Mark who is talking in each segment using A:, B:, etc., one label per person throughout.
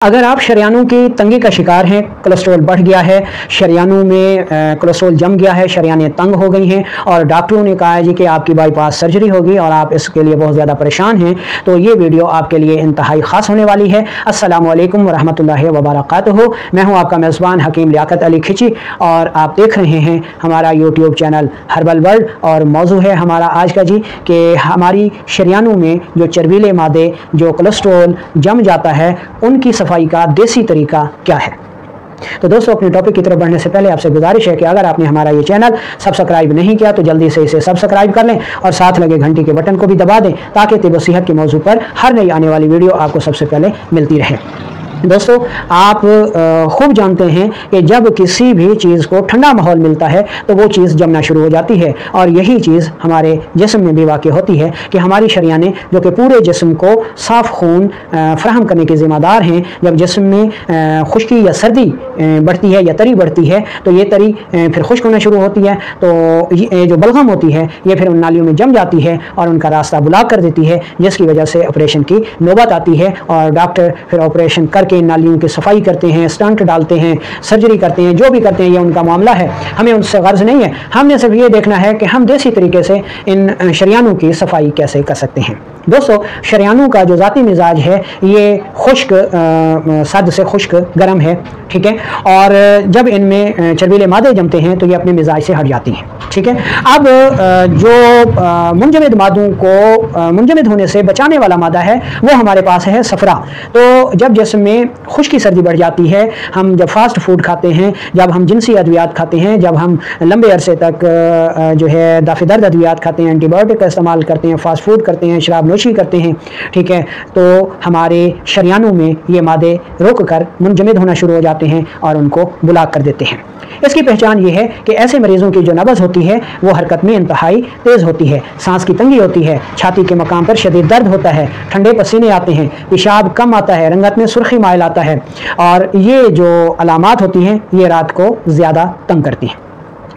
A: अगर आप शरियानों की तंगी का शिकार हैं, कोलेस्ट्रॉल बढ़ गया है, शरियानों में कोलेस्ट्रॉल जम गया है, शरियानें तंग हो गई हैं और डॉक्टरों ने कहा है जी कि आपकी बाईपास सर्जरी होगी और आप इसके लिए बहुत ज़्यादा परेशान हैं, तो ये वीडियो आपके लिए इंतहाई ख़ास होने वाली है। अस्सलामु अलैकुम वरहमतुल्लाहि वबरकातुहू। मैं हूँ आपका मेज़बान हकीम लियाकत अली खिची और आप देख रहे हैं हमारा यूट्यूब चैनल हर्बल वर्ल्ड। और मौजू है हमारा आज का जी कि हमारी शरियानों में जो चर्बीले मादे, जो कोलेस्ट्रॉल जम जाता है, उनकी सफाई का देसी तरीका क्या है। तो दोस्तों, अपने टॉपिक की तरफ बढ़ने से पहले आपसे गुजारिश है कि अगर आपने हमारा ये चैनल सब्सक्राइब नहीं किया तो जल्दी से इसे सब्सक्राइब कर लें और साथ लगे घंटी के बटन को भी दबा दें ताकि तिब व सेहत के मौजू पर हर नई आने वाली वीडियो आपको सबसे पहले मिलती रहे। दोस्तों, आप खूब जानते हैं कि जब किसी भी चीज़ को ठंडा माहौल मिलता है तो वो चीज़ जमना शुरू हो जाती है और यही चीज़ हमारे जिस्म में भी वाक़ई होती है कि हमारी शरियानें, जो कि पूरे जिस्म को साफ़ खून फराहम करने के ज़िम्मेदार हैं, जब जिस्म में खुश्की या सर्दी बढ़ती है या तरी बढ़ती है तो ये तरी फिर खुश्क होना शुरू होती है, तो ये जो बलगम होती है ये फिर उन नालियों में जम जाती है और उनका रास्ता ब्लॉक कर देती है, जिसकी वजह से ऑपरेशन की नौबत आती है और डॉक्टर फिर ऑपरेशन करके नालियों की सफाई करते हैं, स्टंट डालते हैं, सर्जरी करते हैं, जो भी करते हैं ये उनका मामला है, हमें उनसे गर्ज नहीं है। हमने सिर्फ ये देखना है कि हम देसी तरीके से इन शरियानों की सफाई कैसे कर सकते हैं। दोस्तों, शरियानों का जो ज़ाती मिजाज है ये खुश्क, सर्द से खुश्क गर्म है, ठीक है, और जब इनमें चर्बीले मादे जमते हैं तो ये अपने मिजाज से हट जाती हैं, ठीक है। अब जो मुंजमद मादों को मुंजमद होने से बचाने वाला मादा है वो हमारे पास है सफ़रा। तो जब जिस्म में खुश्की सर्दी बढ़ जाती है, हम जब फास्ट फूड खाते हैं, जब हम जिनसी अद्वियात खाते हैं, जब हम लंबे अरसे तक जो है दाफे दर्द अद्वियात खाते हैं, एंटीबायोटिक का इस्तेमाल करते हैं, फास्ट फूड करते हैं, शराब नोशी करते हैं, ठीक है, तो हमारे शरियानों में ये मादे रुक कर मुंजमद होना शुरू हो जाते हैं और उनको ब्लॉक कर देते हैं। इसकी पहचान ये है कि ऐसे मरीजों की जो नब्ज़ होती है वो हरकत में इंतहाई तेज़ होती है, सांस की तंगी होती है, छाती के मकाम पर शदीद दर्द होता है, ठंडे पसीने आते हैं, पेशाब कम आता है, रंगत में सुर्खी माइल आता है और ये जो अलामात होती हैं ये रात को ज़्यादा तंग करती हैं।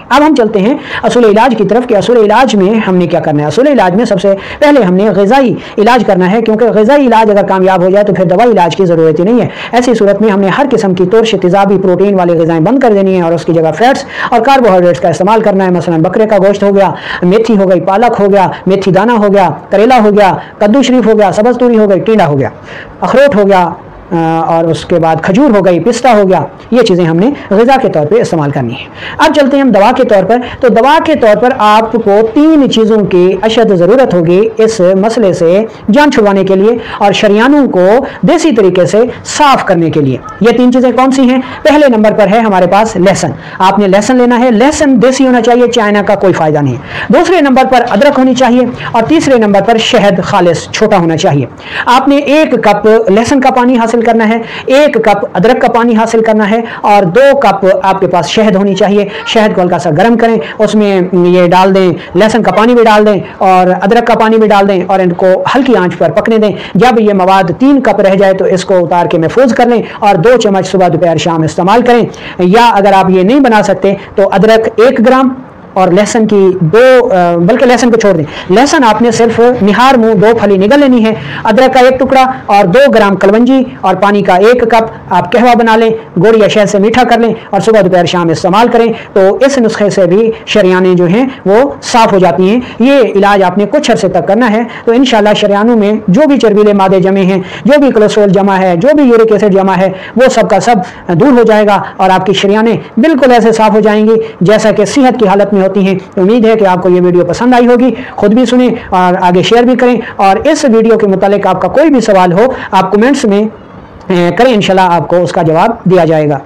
A: अब हम चलते हैं असूल इलाज की तरफ कि असूल इलाज में हमने क्या करना है। असूल इलाज में सबसे पहले हमने ग़िज़ाई इलाज करना है, क्योंकि ग़िज़ाई इलाज अगर कामयाब हो जाए तो फिर दवाई इलाज की ज़रूरत ही नहीं है। ऐसी सूरत में हमने हर किस्म की तुर्श, तेज़ाबी, प्रोटीन वाली ग़िज़ाएँ बंद कर देनी है और उसकी जगह फैट्स और कार्बोहाइड्रेट्स का इस्तेमाल करना है। मसलन बकरे का गोश्त हो गया, मेथी हो गई, पालक हो गया, मेथी दाना हो गया, करेला हो गया, कद्दू शरीफ हो गया, सब्ज़ तूरी हो गई, टींडा हो गया, अखरोट हो गया और उसके बाद खजूर हो गई, पिस्ता हो गया, ये चीज़ें हमने ग़िज़ा के तौर पे इस्तेमाल करनी है। अब चलते हैं हम दवा के तौर पर। तो दवा के तौर पर आपको 3 चीज़ों की अशद ज़रूरत होगी इस मसले से जान छुड़वाने के लिए और शरियानों को देसी तरीके से साफ़ करने के लिए। ये 3 चीज़ें कौन सी हैं? पहले नंबर पर है हमारे पास लहसुन। आपने लहसुन लेना है, लहसुन देसी होना चाहिए, चाइना का कोई फ़ायदा नहीं। दूसरे नंबर पर अदरक होनी चाहिए और तीसरे नंबर पर शहद खालिस छोटा होना चाहिए। आपने 1 कप लहसुन का पानी हासिल करना है, 1 कप अदरक का पानी हासिल करना है और 2 कप आपके पास शहद होनी चाहिए। शहद को हल्का सा गर्म करें, उसमें ये डाल दें, लहसुन का पानी भी डाल दें और अदरक का पानी भी डाल दें और इनको हल्की आंच पर पकने दें। जब ये मवाद 3 कप रह जाए तो इसको उतार के महफूज कर लें और 2 चम्मच सुबह दोपहर शाम इस्तेमाल करें। या अगर आप ये नहीं बना सकते तो अदरक 1 ग्राम और लहसुन की 2 बल्कि लहसुन को छोड़ दें, लहसुन आपने सिर्फ निहार मुंह 2 फली निगल लेनी है, अदरक का 1 टुकड़ा और 2 ग्राम कलवंजी और पानी का 1 कप आप कहवा बना लें, गुड़ या शहद से मीठा कर लें और सुबह दोपहर शाम इस्तेमाल करें। तो इस नुस्खे से भी शरियानें जो हैं वो साफ़ हो जाती हैं। ये इलाज आपने कुछ अरसे तक करना है तो इंशाल्लाह शरियानों में जो भी चर्बीले मादे जमे हैं, जो भी कोलेस्ट्रॉल जमा है, जो भी यूरिक एसिड जमा है, वो सब का सब दूर हो जाएगा और आपकी शरियानें बिल्कुल ऐसे साफ़ हो जाएंगी जैसा कि सेहत की हालत में होती हैं। उम्मीद है कि आपको ये वीडियो पसंद आई होगी, खुद भी सुने और आगे शेयर भी करें और इस वीडियो के मुतालिक आपका कोई भी सवाल हो आप कमेंट्स में करें, इंशाल्लाह आपको उसका जवाब दिया जाएगा।